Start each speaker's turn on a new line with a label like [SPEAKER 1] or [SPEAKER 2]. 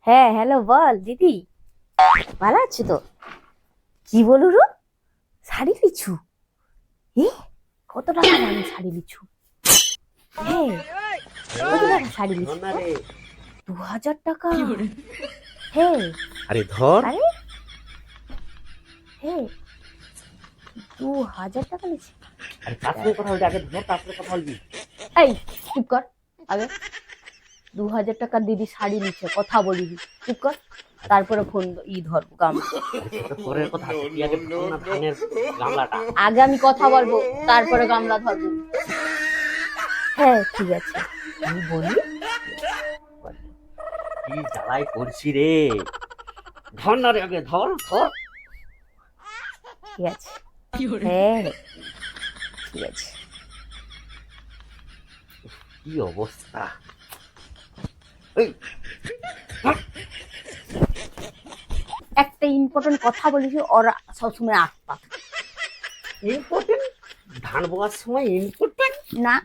[SPEAKER 1] হ্যাঁ, হ্যালো, বল দিদি। ভালো আছো তো? কি বলু রো? শাড়ি লিছু? এ, কত টাকা দামের শাড়ি লিছু? হ্যাঁ, কত টাকা শাড়ি লিছু?
[SPEAKER 2] ধর না রে।
[SPEAKER 1] 2000 টাকা? হ্যাঁ।
[SPEAKER 2] আরে ধর।
[SPEAKER 1] আরে হ্যাঁ, 2000 টাকা লিছি?
[SPEAKER 2] আরে কার সঙ্গে কথা বলবি আগে ধর, তার সঙ্গে কথা বলবি।
[SPEAKER 1] এই চুপ কর আগে। 2000 টাকার দিদি শাড়ি নিচ্ছে, কথা বলিবি? চুপ কর, তারপরে ফোন ধরবো গামছা।
[SPEAKER 2] আরে সেটা পরের কথা, তুই আগে ধর না ধানের গামলাটা।
[SPEAKER 1] আগে আমি কথা বলবো, তারপরে গামলা ধরবো। হ্যাঁ ঠিক আছে, আমি বলি।
[SPEAKER 2] কি জ্বালাই করছি রে। ধর না রে, আগে ধর ধর।
[SPEAKER 1] ঠিক আছে, হ্যাঁ ঠিক আছে।
[SPEAKER 2] কি অবস্থা। এই,
[SPEAKER 1] একটা ইম্পর্টেন্ট কথা বলিস, ওরা সবসময় আটপা।
[SPEAKER 2] ইম্পর্টেন্ট? ধান বোয়ার সময় ইম্পর্টেন্ট?
[SPEAKER 1] না